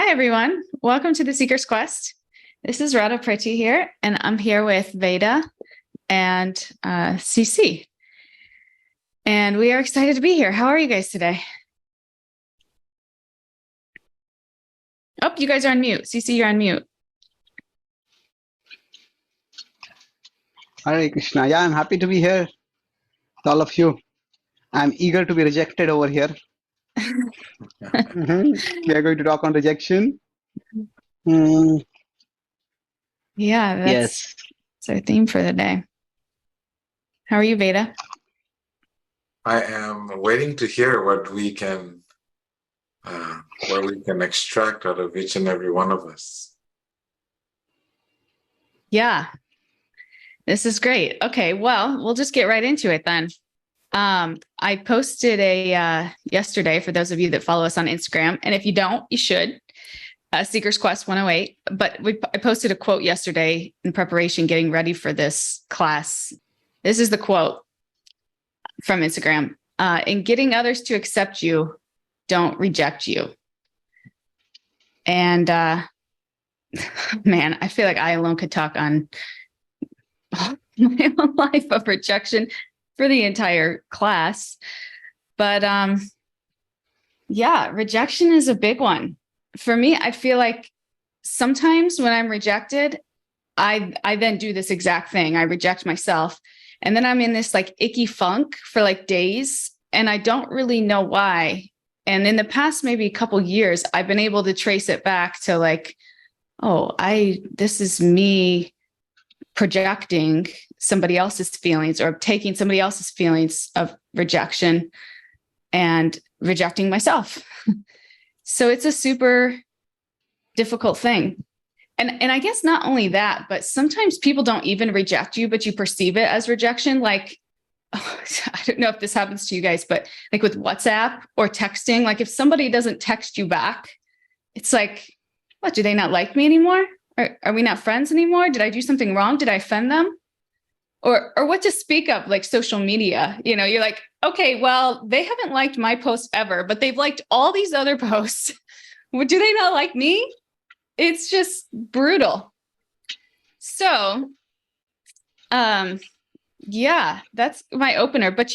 Hi, everyone. Welcome to the Seeker's Quest. This is Radha here, and I'm here with Veda and CC. And we are excited to be here. How are you guys today? Oh, you guys are on mute. CC, you're on mute. Hare Krishna. Yeah, I'm happy to be here with all of you. I'm eager to be rejected over here. We are going to talk on rejection. Yeah, that's our theme for the day. How are you, Veda? I am waiting to hear what we can extract out of each and every one of us. Yeah, this is great. Okay, well, we'll just get right into it then. I posted yesterday for those of you that follow us on Instagram, and if you don't, you should. Seeker's Quest 108. But I posted a quote yesterday in preparation, getting ready for this class. This is the quote from Instagram. In getting others to accept you, don't reject you. And man, I feel like I alone could talk on my own life of rejection for the entire class. But yeah, rejection is a big one. For me, I feel like sometimes when I'm rejected, I then do this exact thing. I reject myself. And then I'm in this like icky funk for like days, and I don't really know why. And in the past, maybe a couple years, I've been able to trace it back to like, oh, this is me projecting somebody else's feelings or taking somebody else's feelings of rejection and rejecting myself. So it's a super difficult thing. And I guess not only that, but sometimes people don't even reject you, but you perceive it as rejection. Like, I don't know if this happens to you guys, but like with WhatsApp or texting, like if somebody doesn't text you back, it's like, what, do they not like me anymore? Are we not friends anymore? Did I do something wrong? Did I offend them? Or what to speak of, like social media, you're like, okay, well, they haven't liked my post ever, but they've liked all these other posts. Well, do they not like me? It's just brutal. So, yeah, that's my opener. But,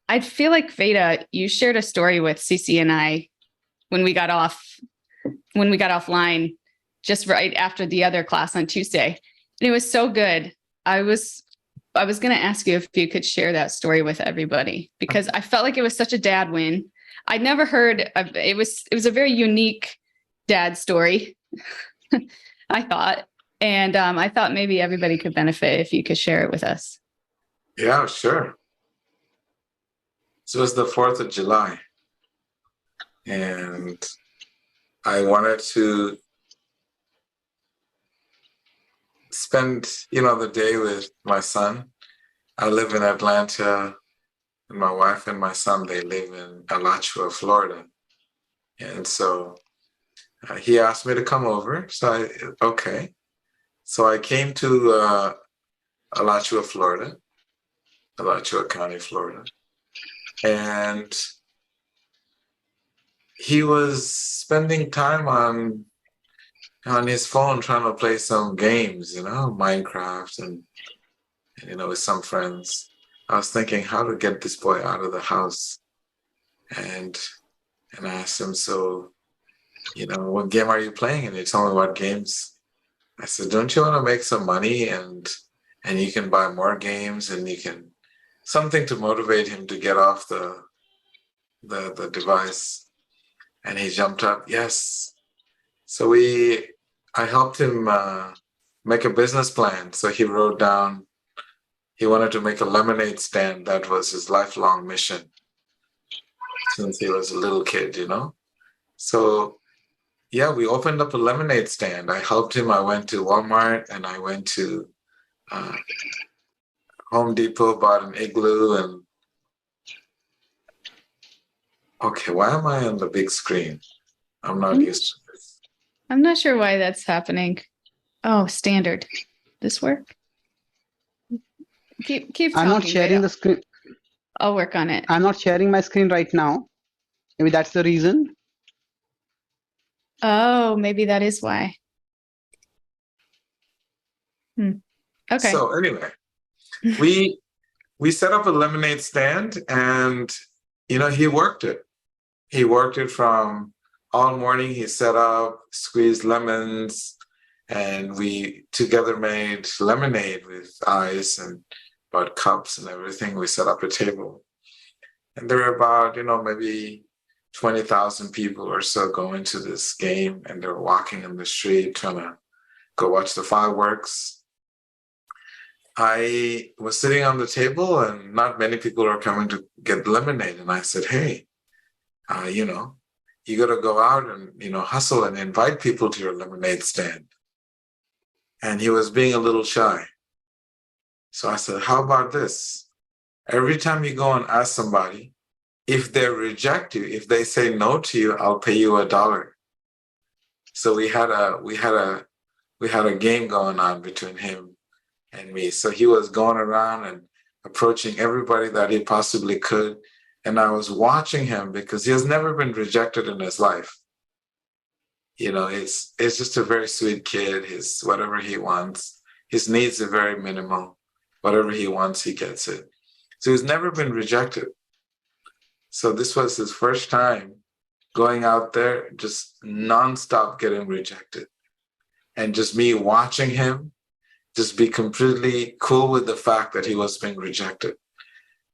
I feel like Veda, you shared a story with CC and I when we got offline just right after the other class on Tuesday. And it was so good. I was going to ask you if you could share that story with everybody, because I felt like it was such a dad win. I'd never heard of it. It was a very unique dad story, I thought. And I thought maybe everybody could benefit if you could share it with us. Yeah, sure. So it was the 4th of July. And I wanted to spend, the day with my son. I live in Atlanta, and my wife and my son, they live in Alachua, Florida. And so he asked me to come over. So okay. So I came to Alachua, Florida, Alachua County, Florida. And he was spending time on his phone trying to play some games, Minecraft and with some friends. I was thinking how to get this boy out of the house. And I asked him, so, what game are you playing? And he told me what games. I said, don't you want to make some money and you can buy more games and you can, something to motivate him to get off the device. And he jumped up, yes. So I helped him make a business plan. So he wrote down, he wanted to make a lemonade stand. That was his lifelong mission since he was a little kid, So yeah, we opened up a lemonade stand. I helped him. I went to Walmart and I went to Home Depot, bought an igloo and okay, why am I on the big screen? I'm not used to this. I'm not sure why that's happening. Oh, standard. This work? Keep talking. I'm not sharing the screen. I'll work on it. I'm not sharing my screen right now. Maybe that's the reason. Oh, maybe that is why. Okay. So anyway, we set up a lemonade stand, and he worked it. He worked it from all morning. He set up, squeezed lemons, and we together made lemonade with ice and bought cups and everything. We set up a table. And there were about, maybe 20,000 people or so going to this game, and they're walking in the street trying to go watch the fireworks. I was sitting on the table, and not many people are coming to get lemonade. And I said, hey, you got to go out and, hustle and invite people to your lemonade stand. And he was being a little shy. So I said, how about this? Every time you go and ask somebody, if they reject you, if they say no to you, I'll pay you $1. So we had a game going on between him and me. So he was going around and approaching everybody that he possibly could. And I was watching him because he has never been rejected in his life. It's just a very sweet kid. Whatever he wants, his needs are very minimal. Whatever he wants, he gets it. So he's never been rejected. So this was his first time going out there, just nonstop getting rejected. And just me watching him just be completely cool with the fact that he was being rejected,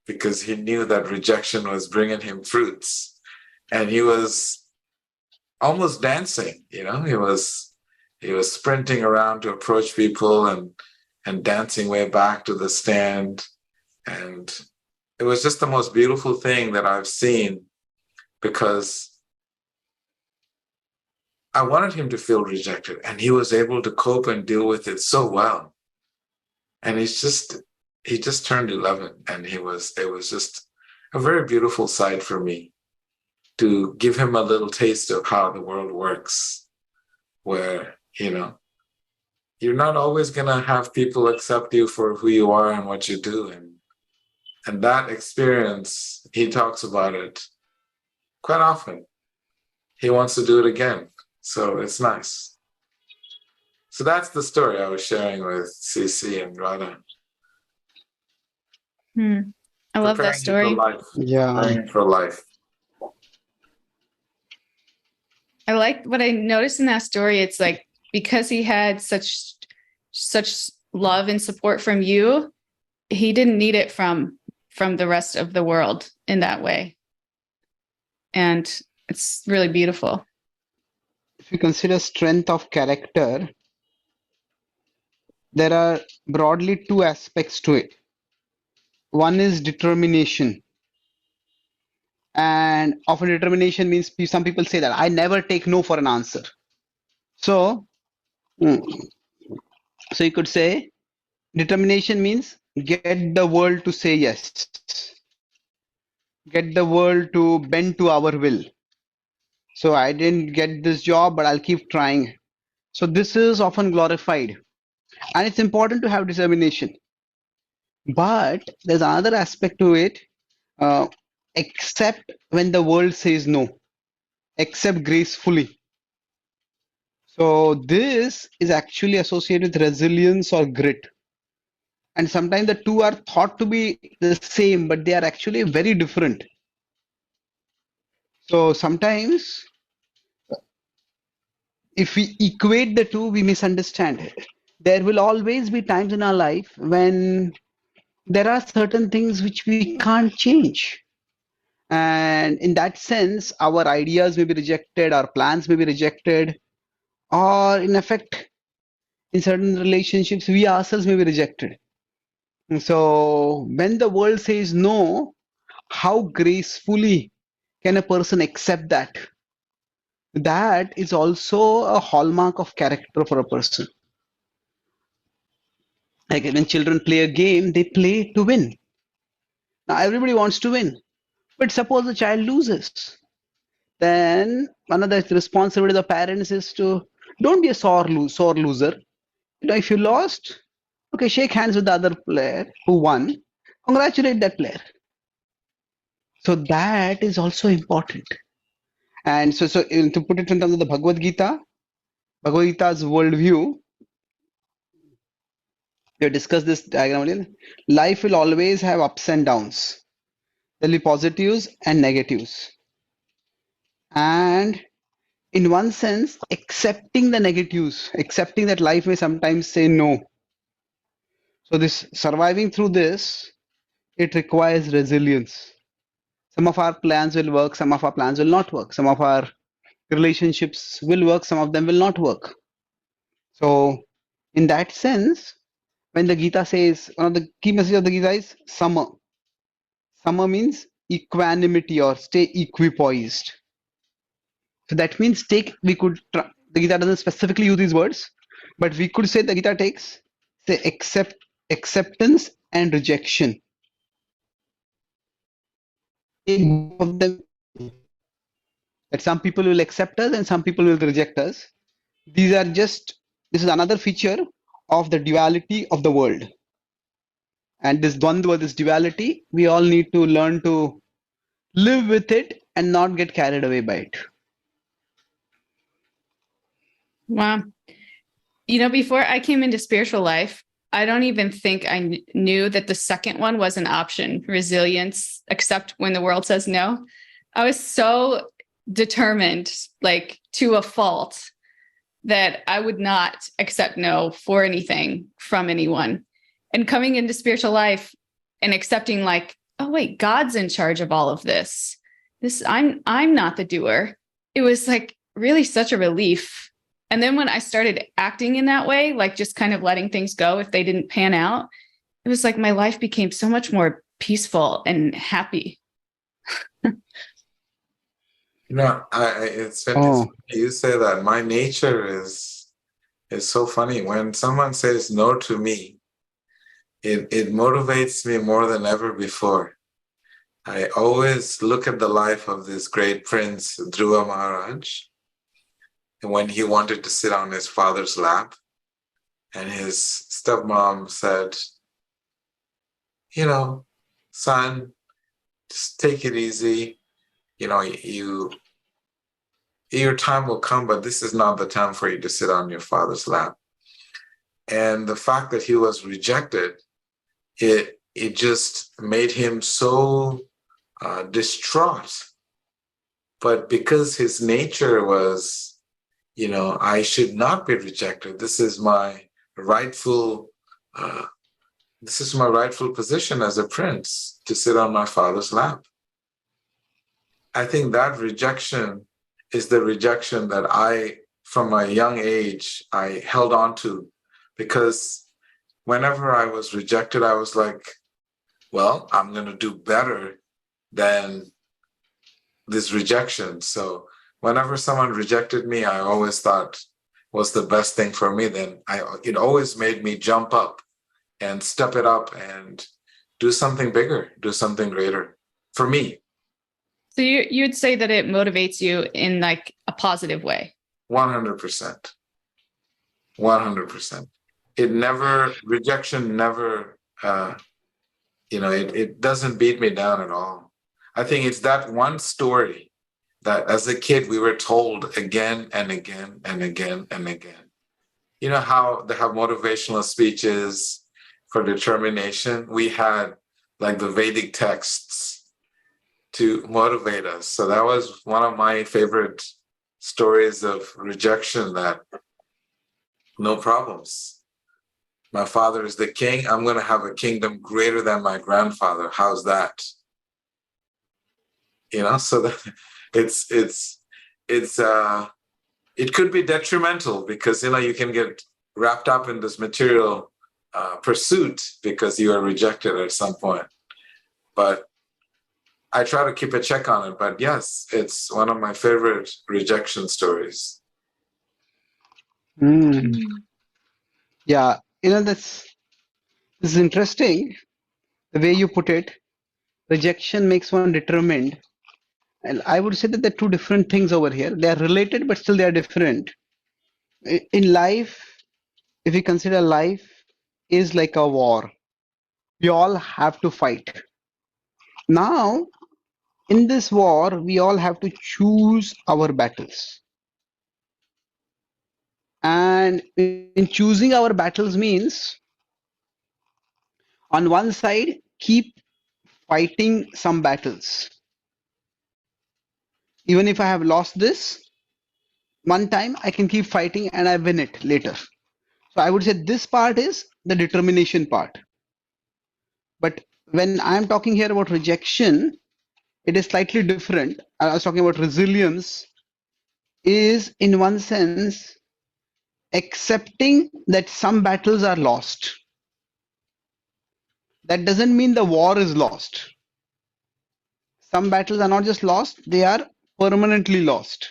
because he knew that rejection was bringing him fruits. And he was almost dancing, he was sprinting around to approach people and dancing way back to the stand. And it was just the most beautiful thing that I've seen, because I wanted him to feel rejected, and he was able to cope and deal with it so well. And he just turned 11, and it was just a very beautiful sight for me to give him a little taste of how the world works, where, you're not always going to have people accept you for who you are and what you do. And that experience, he talks about it quite often. He wants to do it again. So it's nice. So that's the story I was sharing with CC and Radha. I love that story. Preparing for life. I like what I noticed in that story. It's like, because he had such love and support from you, he didn't need it from the rest of the world in that way. And it's really beautiful. If you consider strength of character, there are broadly two aspects to it. One is determination. And often determination means some people say that I never take no for an answer. So you could say determination means get the world to say yes. Get the world to bend to our will. So I didn't get this job, but I'll keep trying. So this is often glorified. And it's important to have determination. But there's another aspect to it. Accept when the world says no. Accept gracefully. So this is actually associated with resilience or grit. And sometimes the two are thought to be the same, but they are actually very different. So sometimes if we equate the two, we misunderstand it. There will always be times in our life when there are certain things which we can't change. And in that sense, our ideas may be rejected, our plans may be rejected, or in effect, in certain relationships, we ourselves may be rejected. And so when the world says no, how gracefully can a person accept that? That is also a hallmark of character for a person. Like when children play a game, they play to win. Now everybody wants to win. But suppose the child loses, then one of the responsibility of the parents is to don't be a sore loser. If you lost, okay, shake hands with the other player who won. Congratulate that player. So that is also important. And so to put it in terms of the Bhagavad Gita's worldview, we have discussed this diagram earlier. Life will always have ups and downs. There'll be positives and negatives. And in one sense, accepting the negatives, accepting that life may sometimes say no. So this surviving through this, it requires resilience. Some of our plans will work, some of our plans will not work. Some of our relationships will work, some of them will not work. So in that sense, when the Gita says, one of the key messages of the Gita is sama. Sama means equanimity or stay equipoised. So that means the Gita doesn't specifically use these words, but we could say the Gita takes say acceptance and rejection. Both of them, that some people will accept us and some people will reject us. This is another feature of the duality of the world. And this dvandva, this duality, we all need to learn to live with it and not get carried away by it. Wow. You know, before I came into spiritual life, I don't even think I knew that the second one was an option, resilience, accept when the world says no. I was so determined, like to a fault, that I would not accept no for anything from anyone. And coming into spiritual life and accepting like, oh wait, God's in charge of all of this. I'm not the doer. It was like really such a relief. And then when I started acting in that way, like just kind of letting things go if they didn't pan out, it was like my life became so much more peaceful and happy. You know, it's funny you say that. My nature is so funny. When someone says no to me, it motivates me more than ever before. I always look at the life of this great prince, Dhruva Maharaj, and when he wanted to sit on his father's lap, and his stepmom said, you know, son, just take it easy. You know, your time will come, but this is not the time for you to sit on your father's lap. And the fact that he was rejected, it just made him so distraught. But because his nature was, you know, I should not be rejected. This is my rightful position as a prince, to sit on my father's lap. I think that rejection is the rejection that I, from a young age, I held on to, because whenever I was rejected, I was like, well, I'm going to do better than this rejection. So whenever someone rejected me, I always thought was the best thing for me. Then it always made me jump up and step it up and do something bigger, do something greater for me. So you'd say that it motivates you in like a positive way? 100%. 100%. Rejection never, it doesn't beat me down at all. I think it's that one story that as a kid we were told again and again and again and again. You know how they have motivational speeches for determination? We had like the Vedic texts to motivate us. So that was one of my favorite stories of rejection, that no problems. My father is the king. I'm going to have a kingdom greater than my grandfather. How's that? You know, so that it could be detrimental, because, you know, you can get wrapped up in this material pursuit because you are rejected at some point. But I try to keep a check on it. But yes, it's one of my favorite rejection stories. Yeah, you know, this is interesting, the way you put it. Rejection makes one determined. And I would say that there are two different things over here. They are related, but still they are different. In life, if we consider life is like a war, we all have to fight. Now, in this war, we all have to choose our battles. And in choosing our battles means, on one side, keep fighting some battles. Even if I have lost this one time, I can keep fighting and I win it later. So I would say this part is the determination part. But when I'm talking here about rejection, it is slightly different. I was talking about resilience, is in one sense accepting that some battles are lost. That doesn't mean the war is lost. Some battles are not just lost, they are permanently lost.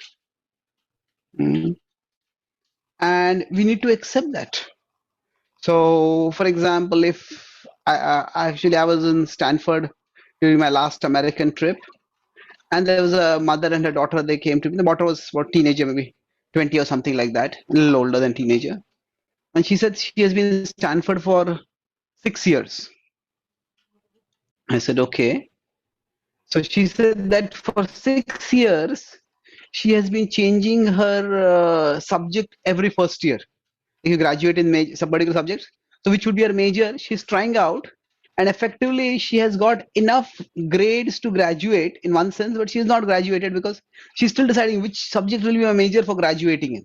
Mm. And we need to accept that. So, for example, if I was in Stanford during my last American trip, and there was a mother and her daughter. They came to me. The daughter was what, teenager, maybe 20 or something like that, a little older than teenager. And she said she has been in Stanford for 6 years. I said, okay. So she said that for 6 years, she has been changing her subject every first year. If you graduate in some particular subjects, so which would be her major, she's trying out, and effectively she has got enough grades to graduate in one sense, but she's not graduated because she's still deciding which subject will be a major for graduating in.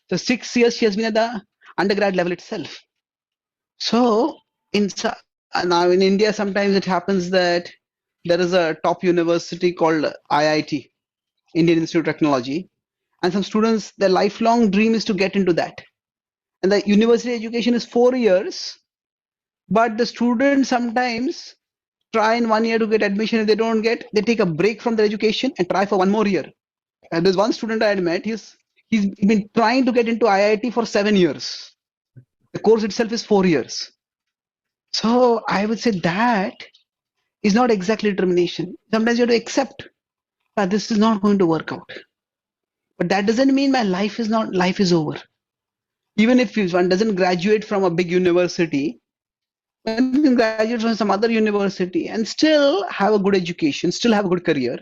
So 6 years she has been at the undergrad level itself. So now in India, sometimes it happens that there is a top university called IIT, Indian Institute of Technology, and some students, their lifelong dream is to get into that. And the university education is 4 years, but the students sometimes try in 1 year to get admission. If they don't get, they take a break from their education and try for one more year. And there's one student I had met, he's been trying to get into IIT for 7 years. The course itself is 4 years. So I would say that is not exactly determination. Sometimes you have to accept that this is not going to work out. But that doesn't mean my life is over. Even if one doesn't graduate from a big university, one can graduate from some other university and still have a good education, still have a good career.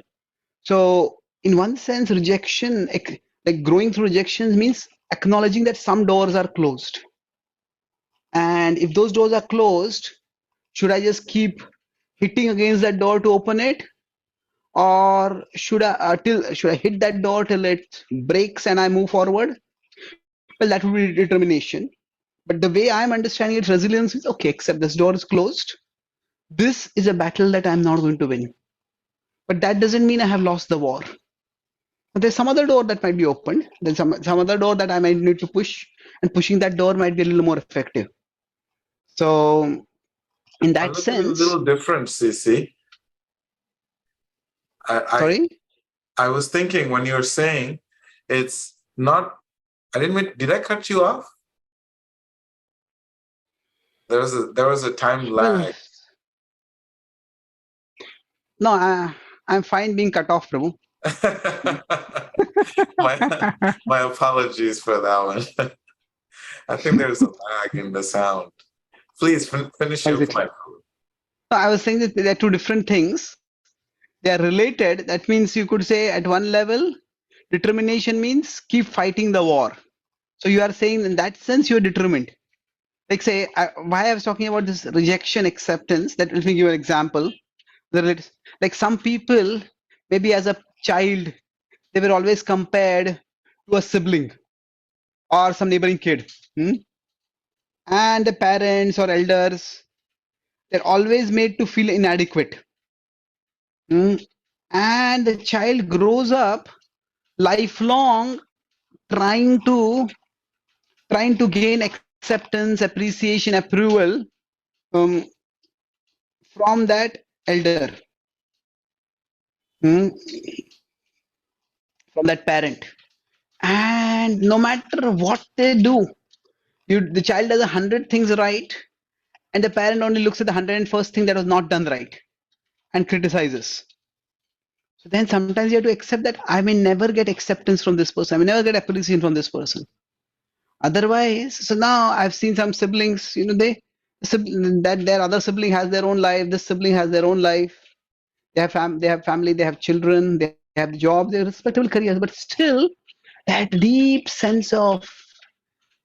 So in one sense, rejection, like growing through rejections, means acknowledging that some doors are closed. And if those doors are closed, should I just keep hitting against that door to open it? Or should I hit that door till it breaks and I move forward? Well, that would be determination. But the way I'm understanding it, resilience is okay, except this door is closed. This is a battle that I'm not going to win. But that doesn't mean I have lost the war. But there's some other door that might be opened. There's some other door that I might need to push, and pushing that door might be a little more effective. So in that sense, a little different, CC. Sorry? I was thinking when you were saying it's not, I didn't mean, did I cut you off? There was a time lag. No, I'm fine being cut off, Prabhu. my apologies for that one. I think there's a lag in the sound. Please finish your point. I was saying that there are two different things. They are related. That means you could say at one level, determination means keep fighting the war. So you are saying in that sense you're determined. Like say, why I was talking about this rejection acceptance, that let me give you an example. Like some people, maybe as a child, they were always compared to a sibling or some neighboring kid. And the parents or elders, they're always made to feel inadequate. And the child grows up lifelong trying to gain acceptance, appreciation, approval from that elder, from that parent. And no matter what they do, the child does 100 things right, and the parent only looks at the 101st thing that was not done right and criticizes. So then sometimes you have to accept that I may never get acceptance from this person. I may never get appreciation from this person. Otherwise, so now I've seen some siblings, that their other sibling has their own life, this sibling has their own life. They have family, they have children, they have jobs, they have respectable careers, but still that deep sense of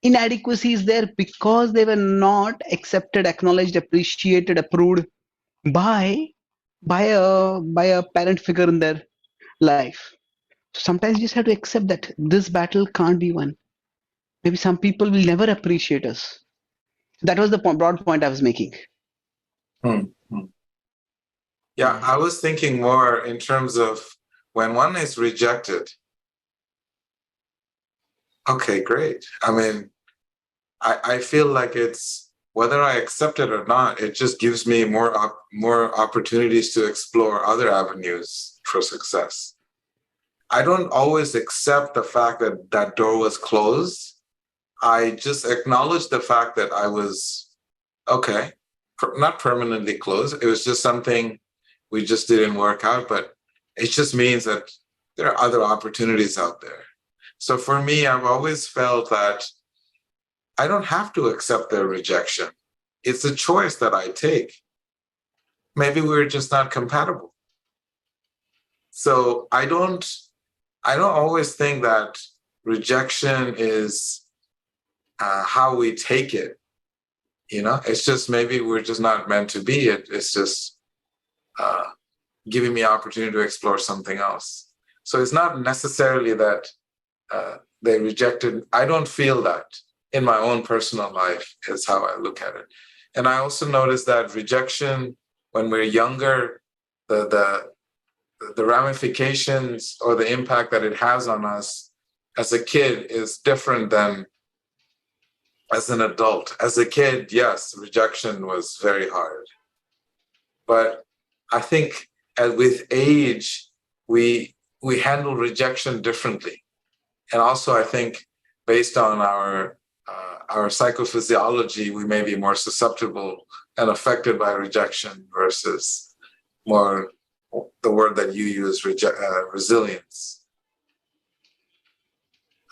inadequacy is there because they were not accepted, acknowledged, appreciated, approved by by a parent figure in their life. So sometimes you just have to accept that this battle can't be won. Maybe some people will never appreciate us. That was the broad point I was making. Hmm. Yeah, I was thinking more in terms of when one is rejected. Okay, great. I mean, I feel like it's whether I accept it or not, it just gives me more opportunities to explore other avenues for success. I don't always accept the fact that that door was closed. I just acknowledge the fact that I was okay, not permanently closed. It was just something we just didn't work out, but it just means that there are other opportunities out there. So for me, I've always felt that I don't have to accept their rejection. It's a choice that I take. Maybe we're just not compatible. So I don't always think that rejection is how we take it. It's just maybe we're just not meant to be. It's just giving me opportunity to explore something else. So it's not necessarily that they rejected. I don't feel that in my own personal life is how I look at it. And I also noticed that rejection when we're younger, the ramifications or the impact that it has on us as a kid is different than as an adult. As a kid, yes, rejection was very hard. But I think with age, we handle rejection differently. And also, I think based on our psychophysiology, we may be more susceptible and affected by rejection versus more the word that you use, resilience.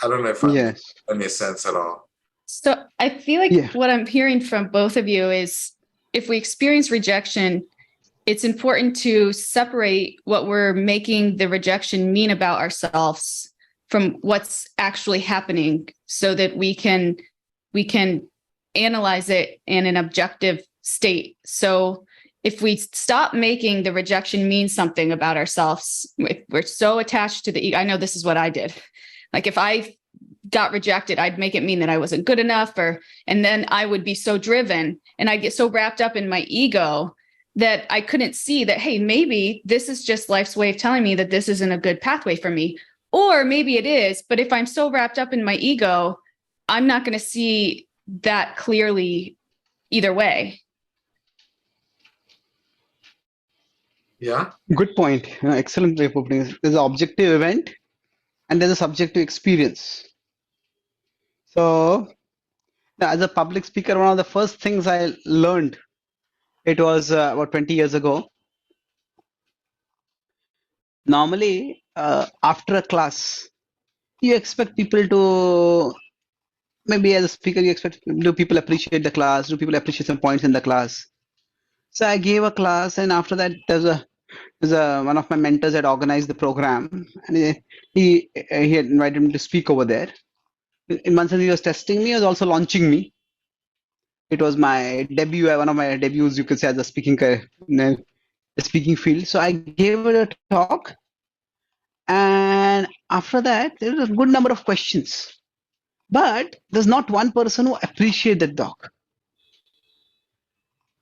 I don't know if that makes any sense at all. So I feel like what I'm hearing from both of you is if we experience rejection, it's important to separate what we're making the rejection mean about ourselves from what's actually happening so that we can analyze it in an objective state. So if we stop making the rejection mean something about ourselves, if we're so attached to the ego, I know this is what I did. Like if I got rejected, I'd make it mean that I wasn't good enough, and then I would be so driven and I'd get so wrapped up in my ego that I couldn't see that, hey, maybe this is just life's way of telling me that this isn't a good pathway for me. Or maybe it is, but if I'm so wrapped up in my ego, I'm not going to see that clearly either way. Yeah. Good point. Excellent way of putting it. There's an objective event and there's a subjective experience. So as a public speaker, one of the first things I learned, it was about 20 years ago. Normally, after a class, you expect people to, maybe as a speaker, you expect, do people appreciate the class? Do people appreciate some points in the class? So I gave a class, and after that, one of my mentors had organized the program, and he had invited me to speak over there. In one sense, he was testing me, he was also launching me. It was my debut, one of my debuts, you could say, as a speaking field. So I gave it a talk, and after that, there was a good number of questions. But there's not one person who appreciated the talk.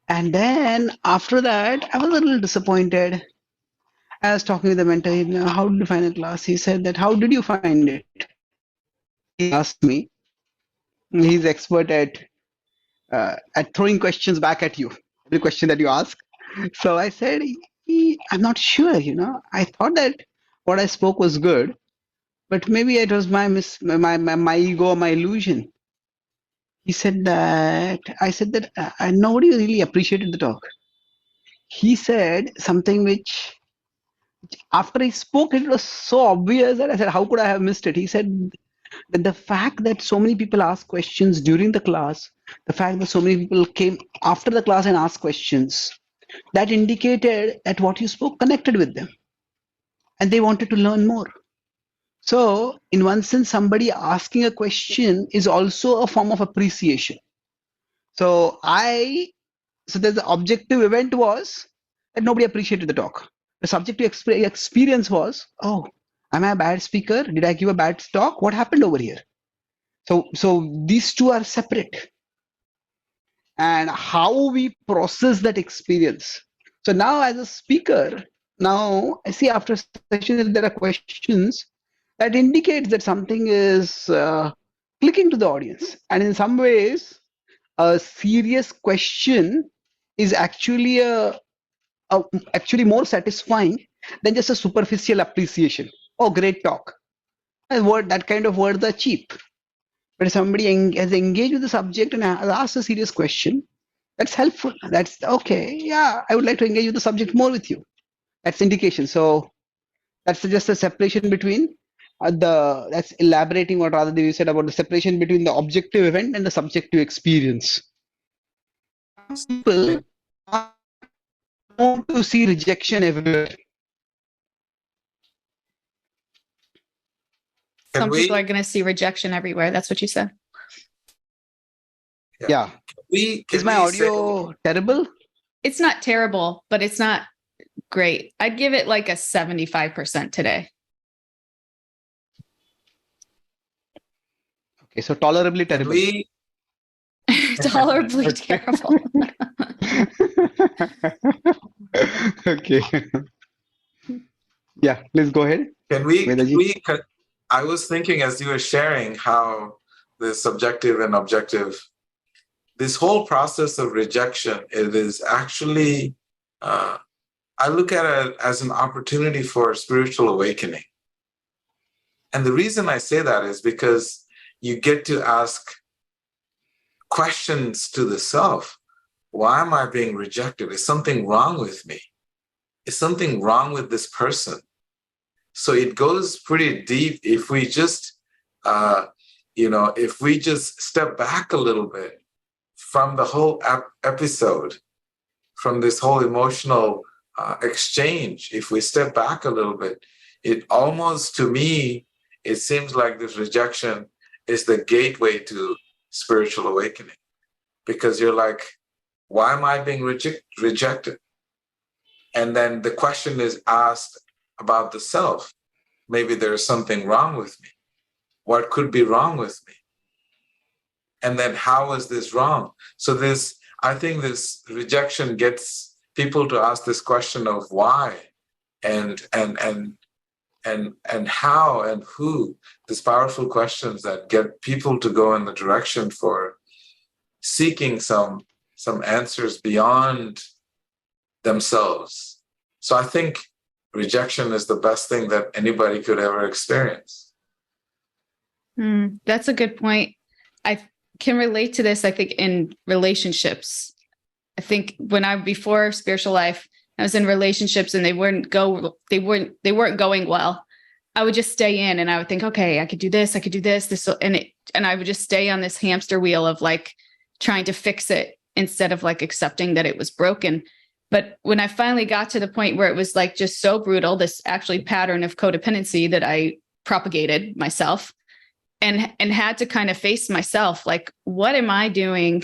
And then after that, I was a little disappointed. I was talking with the mentor, how did you find the class? He said that, how did you find it? He asked me. He's expert at throwing questions back at you, every question that you ask. So I said, I'm not sure, I thought that what I spoke was good, but maybe it was my ego, my illusion. He said that, I said that nobody really appreciated the talk. He said something which, after he spoke, it was so obvious that I said, how could I have missed it? He said that the fact that so many people asked questions during the class, the fact that so many people came after the class and asked questions, that indicated that what you spoke connected with them and they wanted to learn more. So, in one sense, somebody asking a question is also a form of appreciation. So, the objective event was that nobody appreciated the talk. The subjective experience was, oh, am I a bad speaker? Did I give a bad talk? What happened over here? So these two are separate. And how we process that experience. So now as a speaker, now I see after session there are questions that indicates that something is clicking to the audience. And in some ways, a serious question is actually actually more satisfying than just a superficial appreciation. Oh, great talk. That kind of words are cheap. But if somebody has engaged with the subject and has asked a serious question, that's helpful. That's okay. Yeah, I would like to engage with the subject more with you. That's indication. So that's just a separation between that's elaborating what Radha Devi said about the separation between the objective event and the subjective experience. People want to see rejection everywhere. Some people are going to see rejection everywhere. That's what you said. Yeah. Is my audio terrible? It's not terrible, but it's not great. I'd give it like a 75% today. Okay, so tolerably terrible. Tolerably terrible. Okay. Yeah, please go ahead. I was thinking as you were sharing how the subjective and objective, this whole process of rejection, it is actually, I look at it as an opportunity for spiritual awakening. And the reason I say that is because you get to ask questions to the self. Why am I being rejected? Is something wrong with me? Is something wrong with this person? So it goes pretty deep if we just, if we just step back a little bit from the whole episode, from this whole emotional exchange. If we step back a little bit, it almost, to me, it seems like this rejection is the gateway to spiritual awakening. Because you're like, why am I being rejected? And then the question is asked about the self. Maybe there's something wrong with me. What could be wrong with me? And then how is this wrong? So I think this rejection gets people to ask this question of why and how and who, these powerful questions that get people to go in the direction for seeking some answers beyond themselves. So I think rejection is the best thing that anybody could ever experience. That's a good point. I can relate to this, I think, in relationships. I think before spiritual life, I was in relationships and they weren't going well. I would just stay in and I would think, okay, I could do this, and I would just stay on this hamster wheel of like trying to fix it instead of like accepting that it was broken. But when I finally got to the point where it was like just so brutal, this actually pattern of codependency that I propagated myself and had to kind of face myself, like, what am I doing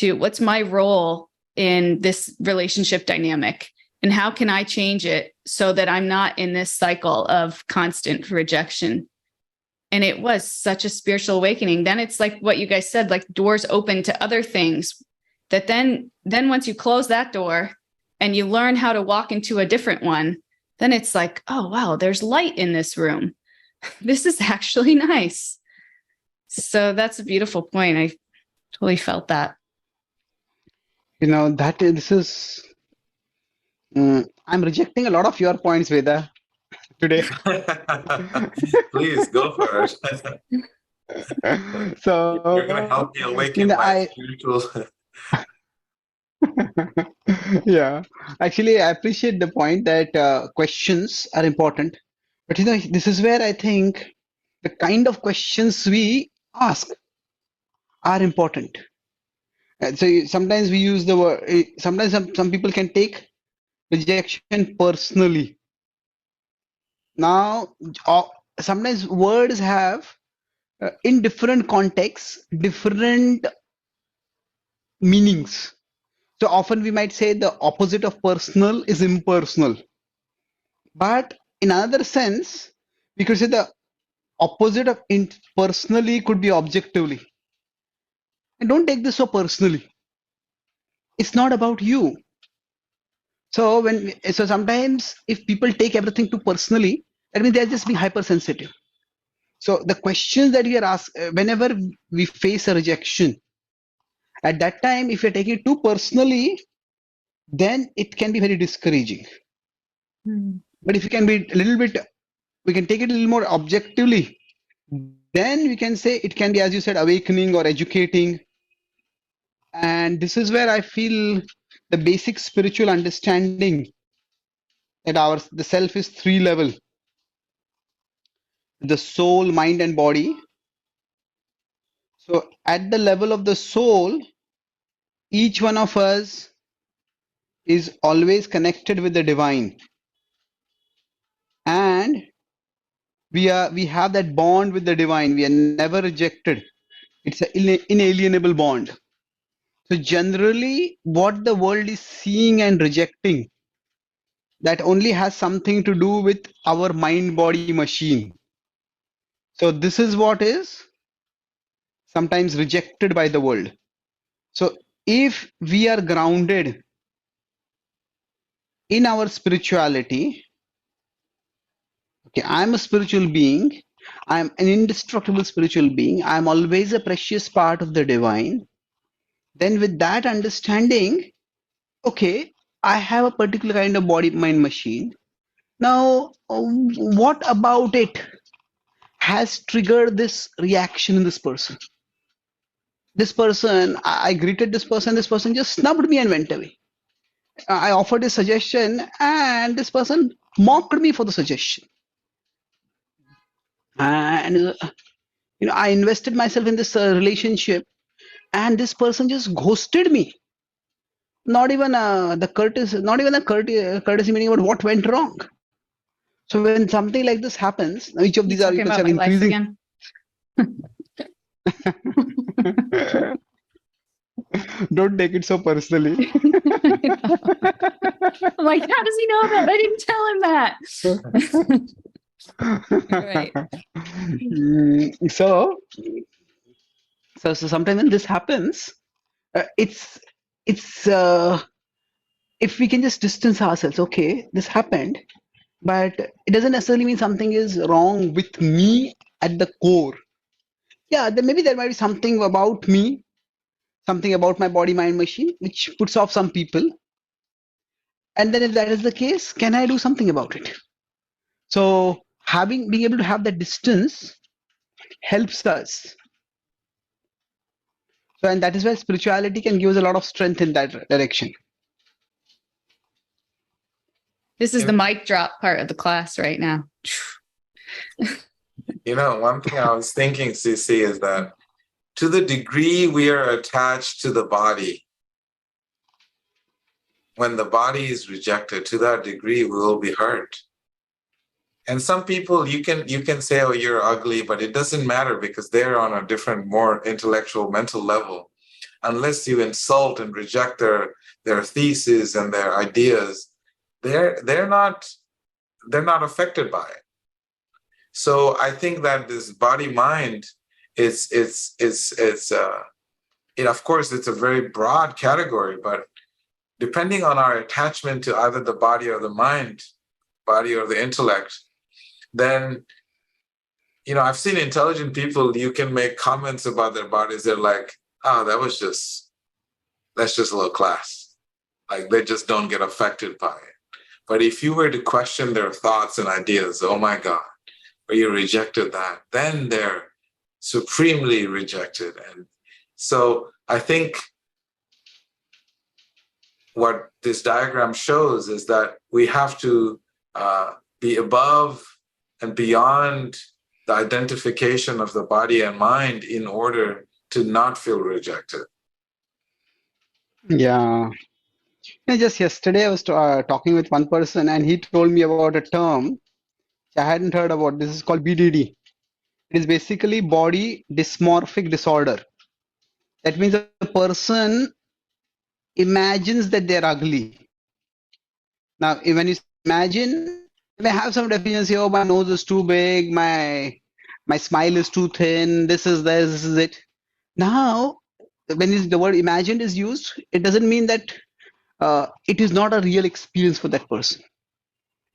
what's my role in this relationship dynamic? And how can I change it so that I'm not in this cycle of constant rejection? And it was such a spiritual awakening. Then it's like what you guys said, like doors open to other things that then once you close that door and you learn how to walk into a different one, then it's like, oh, wow, there's light in this room. This is actually nice. So that's a beautiful point. I totally felt that. I'm rejecting a lot of your points, Veda, today. Please go for it. So you're going to help me awaken my spiritual. Yeah, actually, I appreciate the point that questions are important. But this is where I think the kind of questions we ask are important. Sometimes we use the word, sometimes some people can take rejection personally. Now, sometimes words have, in different contexts, different meanings. So often we might say the opposite of personal is impersonal. But in another sense, we could say the opposite of personally could be objectively. And don't take this so personally. It's not about you. So sometimes if people take everything too personally, that means they're just being hypersensitive. So the questions that we are asked, whenever we face a rejection, at that time, if you're taking it too personally, then it can be very discouraging. But if you can be a little bit, we can take it a little more objectively, then we can say it can be, as you said, awakening or educating. And this is where I feel the basic spiritual understanding that the self is three level: the soul, mind, and body. So at the level of the soul, each one of us is always connected with the divine, and we have that bond with the divine. We are never rejected. It's an inalienable bond. So generally, what the world is seeing and rejecting, that only has something to do with our mind body machine. So this is what is sometimes rejected by the world. So if we are grounded in our spirituality, okay, I'm a spiritual being, I'm an indestructible spiritual being, I'm always a precious part of the divine, then with that understanding, okay, I have a particular kind of body mind machine. Now, what about it has triggered this reaction in this person? This person, I greeted this person just snubbed me and went away. I offered a suggestion and this person mocked me for the suggestion. And I invested myself in this relationship and this person just ghosted me. Not even courtesy meaning about what went wrong. So when something like this happens, each of You these are, you talking could say, about my life increasing. again? Don't take it so personally. I'm like, how does he know that? I didn't tell him that. Right. So sometimes when this happens, it's if we can just distance ourselves, okay, this happened, but it doesn't necessarily mean something is wrong with me at the core. Yeah, then maybe there might be something about me, something about my body mind machine which puts off some people. And then if that is the case, can I do something about it? So being able to have that distance helps us. So, and that is why spirituality can give us a lot of strength in that direction. This is the mic drop part of the class right now. One thing I was thinking, CC, is that to the degree we are attached to the body, when the body is rejected, to that degree we will be hurt. And some people, you can say, oh, you're ugly, but it doesn't matter because they're on a different, more intellectual, mental level. Unless you insult and reject their thesis and their ideas, they're not affected by it. So I think that this body mind of course it's a very broad category, but depending on our attachment to either the body or the mind, body or the intellect, then I've seen intelligent people, you can make comments about their bodies, they're like, oh, that's just low class. Like they just don't get affected by it. But if you were to question their thoughts and ideas, oh my God, or you rejected that, then they're supremely rejected. And so I think what this diagram shows is that we have to be above and beyond the identification of the body and mind in order to not feel rejected. Yeah. Just yesterday, I was talking with one person, and he told me about a term which I hadn't heard about. This is called BDD. It is basically body dysmorphic disorder. That means a person imagines that they're ugly. Now, when you imagine, you may have some definitions. Oh, my nose is too big, my smile is too thin, this is it. Now, when the word imagined is used, it doesn't mean that it is not a real experience for that person.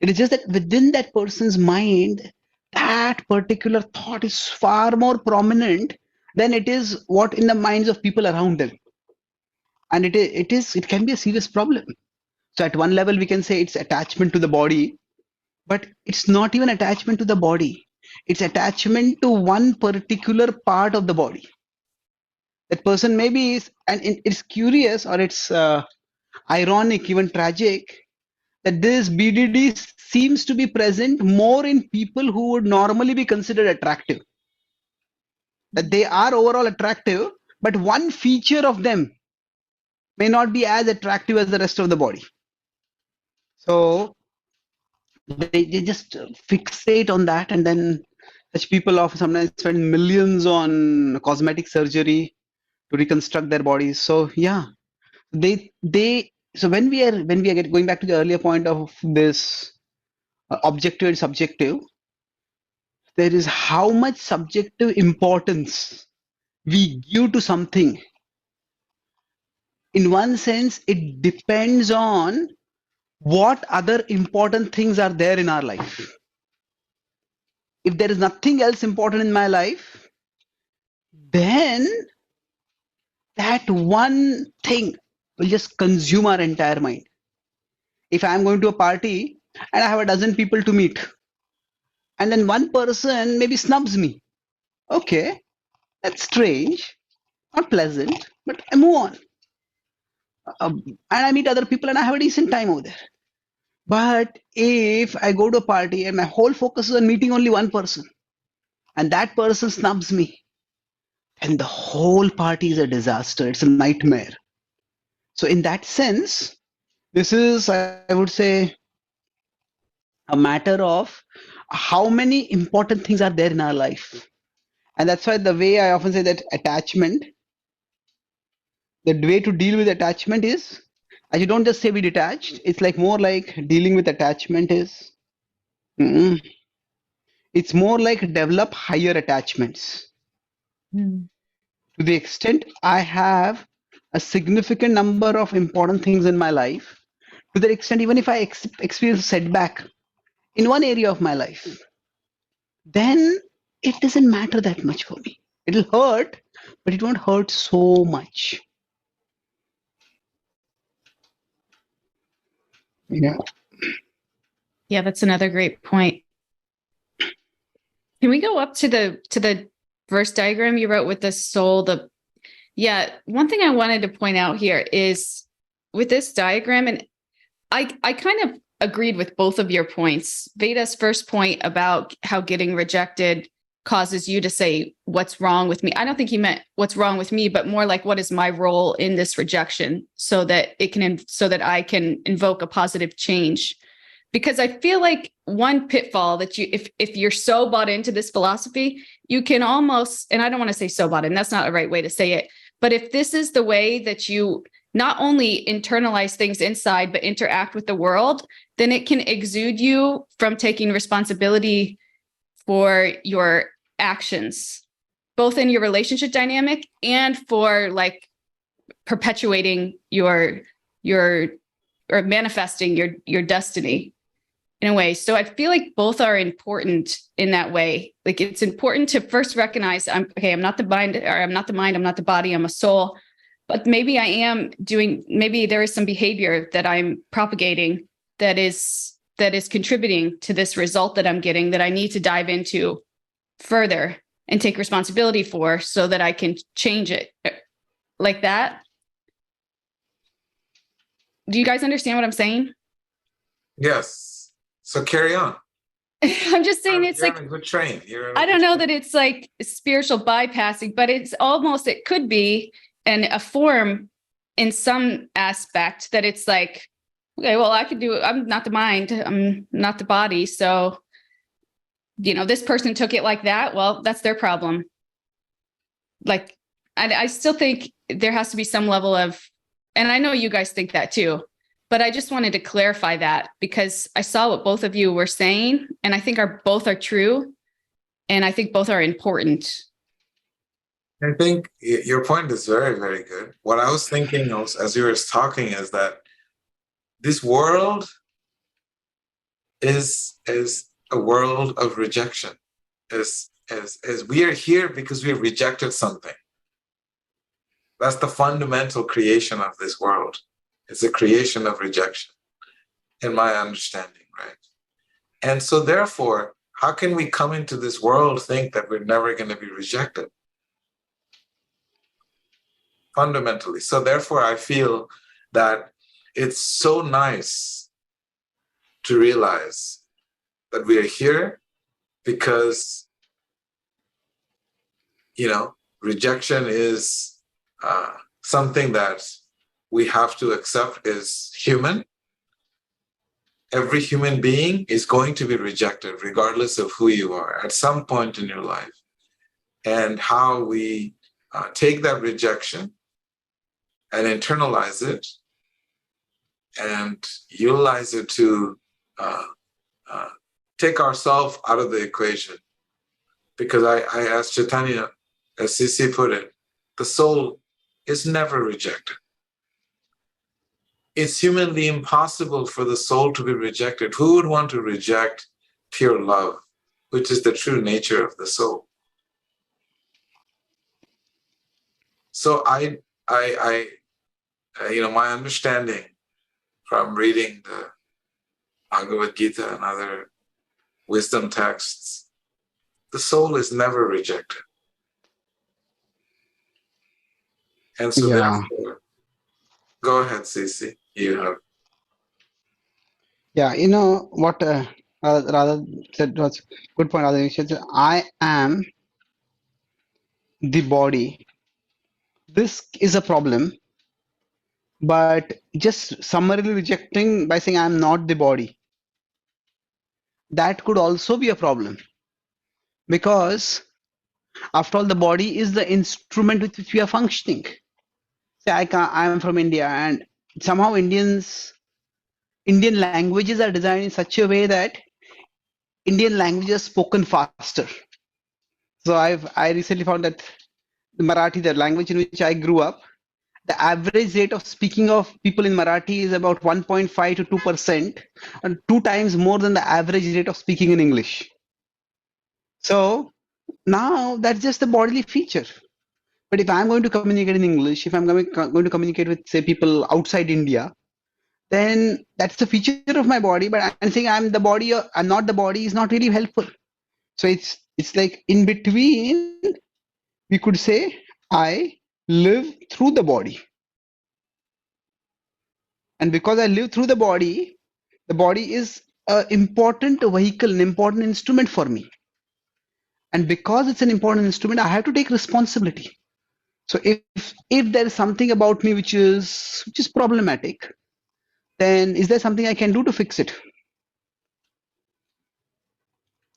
It is just that within that person's mind, that particular thought is far more prominent than it is what in the minds of people around them. And it can be a serious problem. So at one level, we can say it's attachment to the body, but it's not even attachment to the body. It's attachment to one particular part of the body. That person maybe is, and it's curious or it's ironic, even tragic, that this BDD seems to be present more in people who would normally be considered attractive. That they are overall attractive, but one feature of them may not be as attractive as the rest of the body. So they just fixate on that, and then such people often sometimes spend millions on cosmetic surgery to reconstruct their bodies. So yeah, they so when we are going back to the earlier point of this objective and subjective, there is how much subjective importance we give to something. In one sense, it depends on what other important things are there in our life. If there is nothing else important in my life, then that one thing will just consume our entire mind. If I'm going to a party and I have a dozen people to meet, and then one person maybe snubs me, okay, that's strange, not pleasant, but I move on. And I meet other people and I have a decent time over there. But if I go to a party and my whole focus is on meeting only one person, and that person snubs me, then the whole party is a disaster. It's a nightmare. So in that sense, this is, I would say, a matter of how many important things are there in our life. And that's why the way I often say that attachment, the way to deal with attachment is, you don't just say be detached. It's like more like dealing with attachment is, it's more like develop higher attachments. To the extent I have a significant number of important things in my life, to the extent even if I experience a setback in one area of my life, then it doesn't matter that much for me. It'll hurt, but it won't hurt so much. Yeah. Yeah, that's another great point. Can we go up to the verse diagram you wrote with the soul? One thing I wanted to point out here is with this diagram, and I kind of agreed with both of your points. Veda's first point about how getting rejected causes you to say, what's wrong with me? I don't think he meant what's wrong with me, but more like, what is my role in this rejection so that I can invoke a positive change? Because I feel like one pitfall that if you're so bought into this philosophy, you can almost, and I don't want to say so bought in, that's not the right way to say it, but if this is the way that you not only internalize things inside, but interact with the world, then it can exude you from taking responsibility for your actions, both in your relationship dynamic and for like perpetuating your or manifesting your destiny in a way. So I feel like both are important in that way. Like it's important to first recognize I'm not the mind, or I'm not the mind, I'm not the body, I'm a soul. But maybe maybe there is some behavior that I'm propagating that is contributing to this result that I'm getting that I need to dive into further and take responsibility for so that I can change it like that. Do you guys understand what I'm saying? Yes. So carry on. I'm just saying it's you're like on a good train. I don't know that it's like spiritual bypassing, but it could be a form in some aspect that it's like, okay, well, I could do it. I'm not the mind. I'm not the body. So, this person took it like that. Well, that's their problem. Like, I still think there has to be some level of, and I know you guys think that too, but I just wanted to clarify that because I saw what both of you were saying, and I think both are true. And I think both are important. I think your point is very, very good. What I was thinking as you were talking is that this world is a world of rejection. As we are here because we have rejected something. That's the fundamental creation of this world. It's a creation of rejection, in my understanding, right? And so therefore, how can we come into this world think that we're never going to be rejected? Fundamentally. So therefore, I feel that it's so nice to realize that we are here because, rejection is something that we have to accept is human. Every human being is going to be rejected, regardless of who you are, at some point in your life. And how we take that rejection and internalize it and utilize it to take ourselves out of the equation. Because I asked Chaitanya, as Sisi put it, the soul is never rejected. It's humanly impossible for the soul to be rejected. Who would want to reject pure love, which is the true nature of the soul? So my understanding from reading the Bhagavad-gita and other wisdom texts, the soul is never rejected. And so therefore, go ahead, Sisi. You have. Yeah, what Radha said was good point. Radha, she said, I am the body. This is a problem, but just summarily rejecting by saying I'm not the body, that could also be a problem, because after all, the body is the instrument with which we are functioning. Say I am from India, and somehow Indian languages are designed in such a way that Indian language is spoken faster. So I recently found that the Marathi, the language in which I grew up, the average rate of speaking of people in Marathi is about 1.5 to 2%, and 2 times more than the average rate of speaking in English. So now that's just a bodily feature. But if I'm going to communicate in English, if I'm going to communicate with, say, people outside India, then that's the feature of my body. But I'm saying I'm the body, or I'm not the body, is not really helpful. So it's like in between, we could say I live through the body. And because I live through the body is an important vehicle, an important instrument for me. And because it's an important instrument, I have to take responsibility. So if there is something about me which is problematic, then is there something I can do to fix it?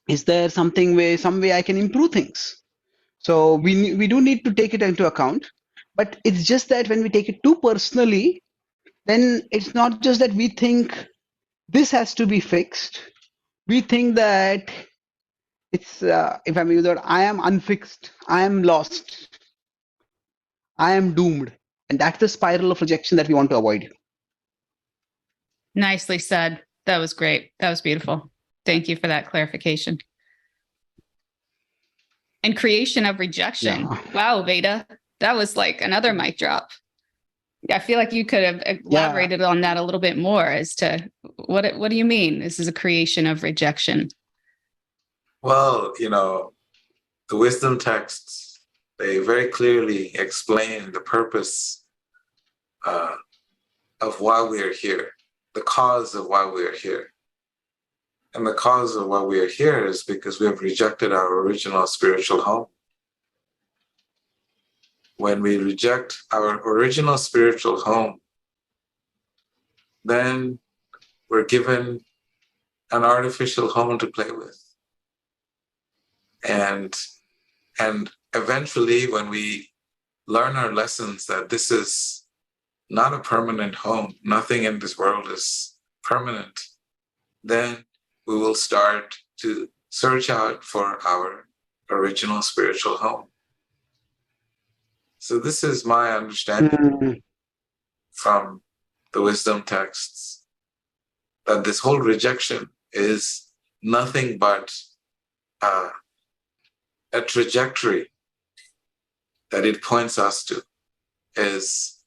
Is there some way I can improve things? So we do need to take it into account. But it's just that when we take it too personally, then it's not just that we think this has to be fixed. We think that it's, if I'm using that, I am unfixed, I am lost, I am doomed. And that's the spiral of rejection that we want to avoid. Nicely said. That was great. That was beautiful. Thank you for that clarification. And creation of rejection. Yeah. Wow, Veda. That was like another mic drop. I feel like you could have elaborated on that a little bit more as to what do you mean? This is a creation of rejection. Well, the wisdom texts, they very clearly explain the purpose of why we are here, the cause of why we are here. And the cause of why we are here is because we have rejected our original spiritual home. When we reject our original spiritual home, then we're given an artificial home to play with. And eventually, when we learn our lessons that this is not a permanent home, nothing in this world is permanent, then we will start to search out for our original spiritual home. So this is my understanding from the wisdom texts, that this whole rejection is nothing but a trajectory that it points us to, is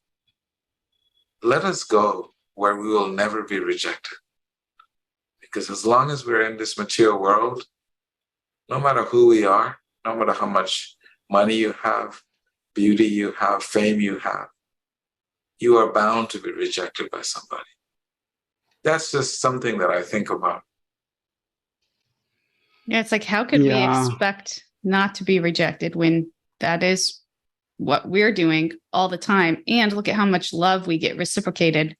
let us go where we will never be rejected. Because as long as we're in this material world, no matter who we are, no matter how much money you have, beauty you have, fame you have, you are bound to be rejected by somebody. That's just something that I think about. Yeah, it's like, how could we expect not to be rejected when that is what we're doing all the time? And look at how much love we get reciprocated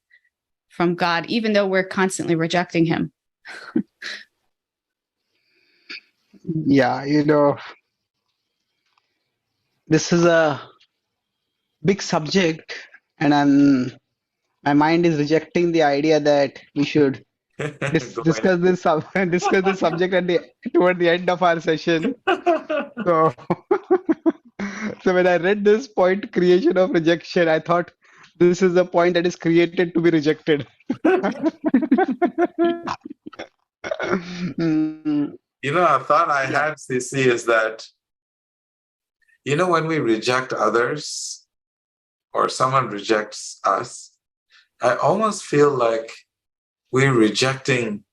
from God, even though we're constantly rejecting him. Yeah, this is a big subject, and my mind is rejecting the idea that we should discuss this subject toward the end of our session. So, so when I read this point, creation of rejection, I thought this is the point that is created to be rejected. A thought I had, CC, is that, when we reject others or someone rejects us, I almost feel like we're rejecting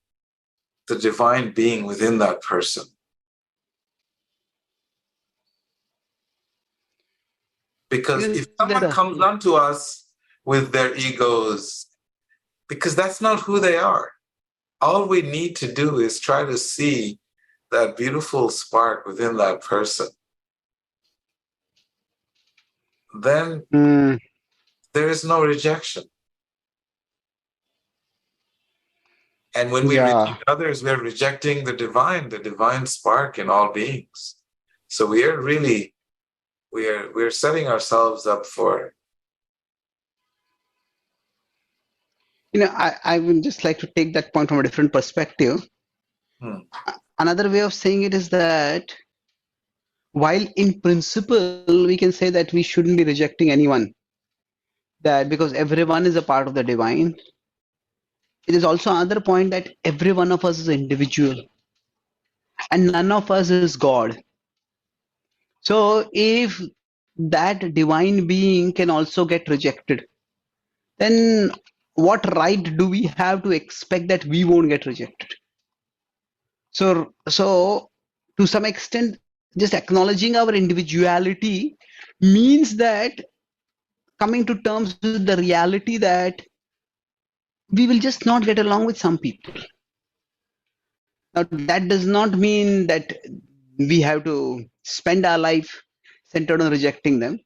the divine being within that person. Because if someone comes onto us with their egos, because that's not who they are. All we need to do is try to see that beautiful spark within that person. Then there is no rejection. And when we reject others, we're rejecting the divine spark in all beings. So we are really, we're setting ourselves up for. I would just like to take that point from a different perspective. Another way of saying it is that while in principle we can say that we shouldn't be rejecting anyone, that because everyone is a part of the divine, it is also another point that every one of us is an individual and none of us is God. So if that divine being can also get rejected, then what right do we have to expect that we won't get rejected? So to some extent, just acknowledging our individuality means that coming to terms with the reality that we will just not get along with some people. Now, that does not mean that we have to spend our life centered on rejecting them,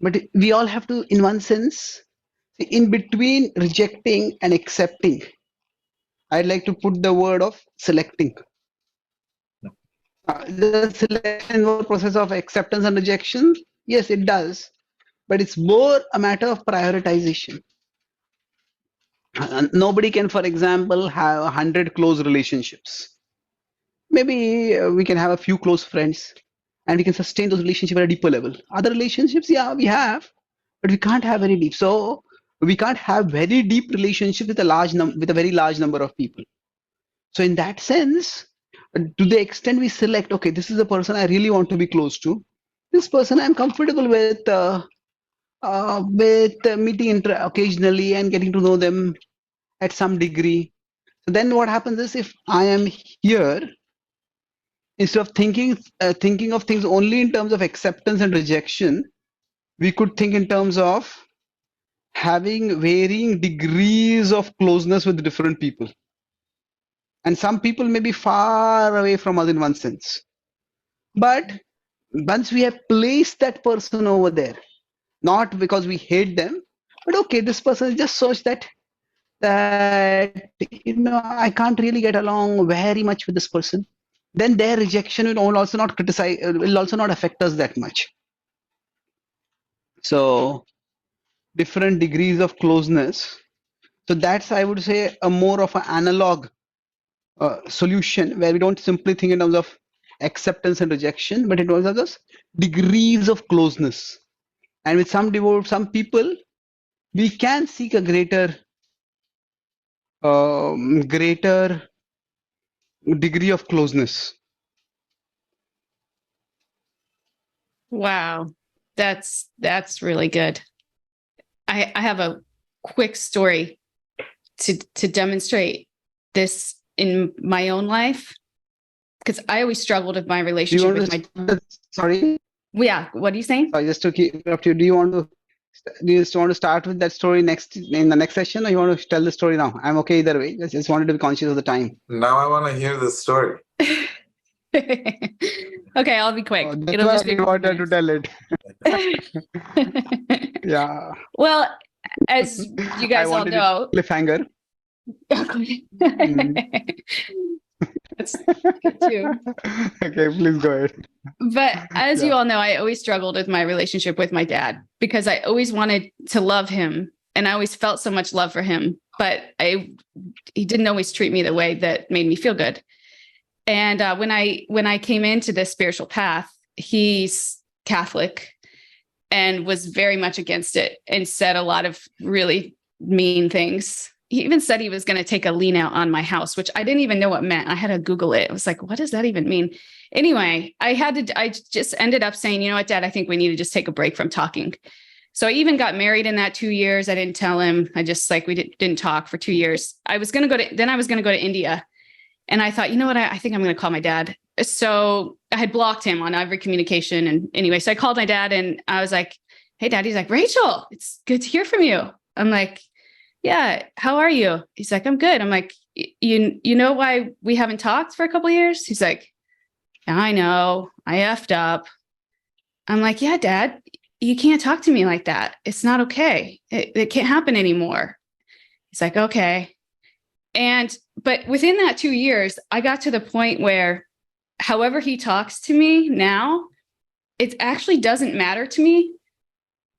but we all have to, in one sense, in between rejecting and accepting, I'd like to put the word of selecting. The selection process of acceptance and rejection, yes, it does, but it's more a matter of prioritization. Nobody can, for example, have 100 close relationships. Maybe we can have a few close friends and we can sustain those relationships at a deeper level. Other relationships, yeah, we have, but we can't have very deep. So we can't have very deep relationship with a very large number of people. So in that sense, to the extent we select, okay, this is the person I really want to be close to. This person I'm comfortable with meeting occasionally and getting to know them at some degree. So then what happens is, if I am here, instead of thinking of things only in terms of acceptance and rejection, we could think in terms of having varying degrees of closeness with different people. And some people may be far away from us in one sense. But once we have placed that person over there, not because we hate them, but okay, this person is just such that I can't really get along very much with this person. Then their rejection will also not criticize, will also not affect us that much. So different degrees of closeness. So that's, I would say, a more of an analog solution, where we don't simply think in terms of acceptance and rejection, but it was just degrees of closeness. And with some people, we can seek a greater degree of closeness. Wow. That's really good. I have a quick story to demonstrate this in my own life, because I always struggled with my relationship with my. Sorry. Yeah. What are you saying? Sorry, just to interrupt you. Do you just want to start with that story in the next session, or you want to tell the story now? I'm okay either way. I just wanted to be conscious of the time. Now I want to hear the story. Okay, I'll be quick. It'll just be wanted to tell it. Yeah. Well, as you guys all know, cliffhanger. That's good too. Okay, please go ahead. But as you all know, I always struggled with my relationship with my dad, because I always wanted to love him, and I always felt so much love for him, but he didn't always treat me the way that made me feel good. And when I came into this spiritual path, he's Catholic and was very much against it and said a lot of really mean things. He even said he was going to take a lien out on my house, which I didn't even know what meant. I had to Google it. I was like, what does that even mean? Anyway, I just ended up saying, you know what, Dad, I think we need to just take a break from talking. So I even got married in that 2 years. I didn't tell him. I just we didn't talk for 2 years. I was going to go to India. And I thought, you know what, I think I'm going to call my dad. So I had blocked him on every communication. And anyway, so I called my dad and I was like, hey, Dad. He's like, Rachel, it's good to hear from you. I'm like, yeah, how are you? He's like, I'm good. I'm like, you know why we haven't talked for a couple of years? He's like, I know, I effed up. I'm like, yeah, Dad, you can't talk to me like that. It's not okay. It can't happen anymore. He's like, okay. But within that 2 years, I got to the point where however he talks to me now, it actually doesn't matter to me,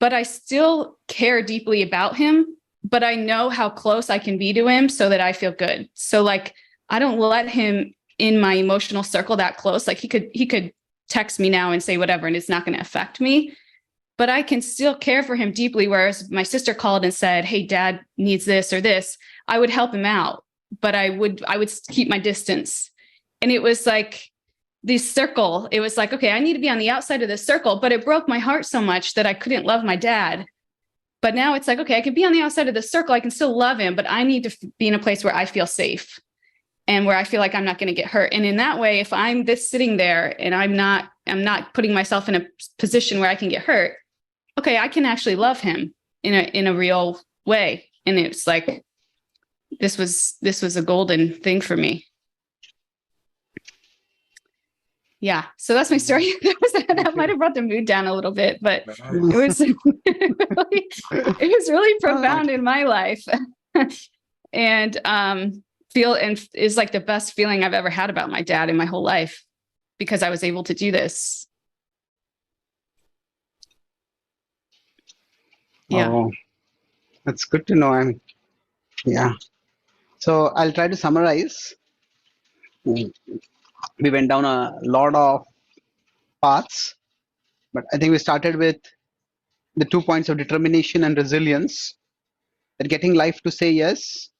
but I still care deeply about him, but I know how close I can be to him so that I feel good. So I don't let him in my emotional circle that close. He could text me now and say whatever, and it's not going to affect me, but I can still care for him deeply. Whereas my sister called and said, hey, Dad needs this or this, I would help him out, but I would keep my distance. And it was like this circle. It was like, okay, I need to be on the outside of this circle, but it broke my heart so much that I couldn't love my dad. But now it's like, okay, I can be on the outside of the circle. I can still love him, but I need to be in a place where I feel safe and where I feel like I'm not going to get hurt. And in that way, if I'm sitting there and I'm not putting myself in a position where I can get hurt, okay, I can actually love him in a real way. And it's like, this was a golden thing for me. Yeah. So that's my story. That might have brought the mood down a little bit, but it was really profound in my life. And is like the best feeling I've ever had about my dad in my whole life, because I was able to do this. Yeah. Oh, that's good to know. Yeah. So I'll try to summarize. We went down a lot of paths, but I think we started with the 2 points of determination and resilience, that getting life to say yes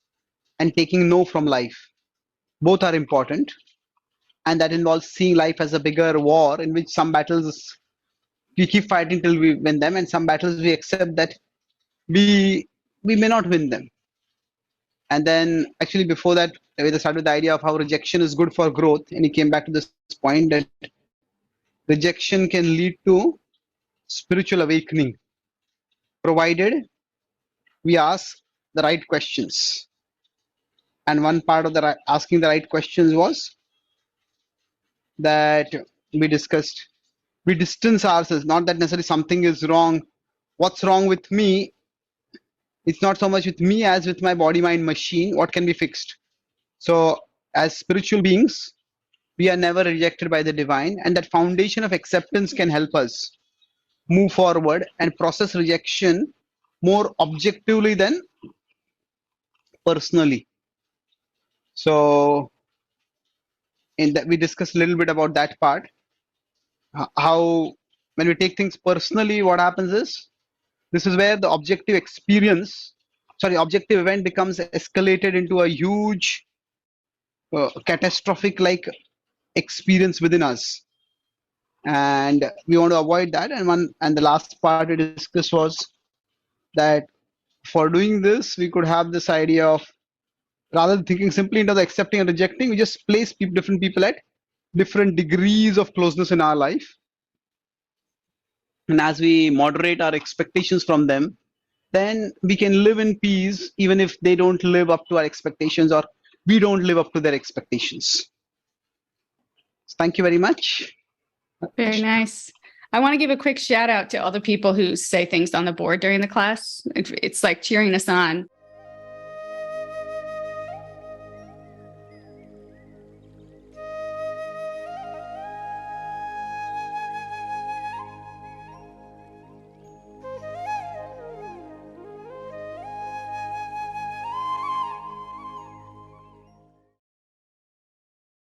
and taking no from life. Both are important. And that involves seeing life as a bigger war in which some battles we keep fighting till we win them, and some battles we accept that we may not win them. And then actually before that, we started with the idea of how rejection is good for growth. And he came back to this point that rejection can lead to spiritual awakening, provided we ask the right questions. And one part of asking the right questions was that we discussed, we distance ourselves, not that necessarily something is wrong what's wrong with me, it's not so much with me as with my body mind machine, what can be fixed. So as spiritual beings, we are never rejected by the divine, and that foundation of acceptance can help us move forward and process rejection more objectively than personally. So in that, we discussed a little bit about that part, how when we take things personally, what happens is, this is where the objective objective event becomes escalated into a huge catastrophic like experience within us, and we want to avoid that. And the last part we discussed was that for doing this, we could have this idea of, rather than thinking simply into the accepting and rejecting, we just place different people at different degrees of closeness in our life. And as we moderate our expectations from them, then we can live in peace, even if they don't live up to our expectations or we don't live up to their expectations. Thank you very much. Very nice. I want to give a quick shout out to all the people who say things on the board during the class. It's like cheering us on.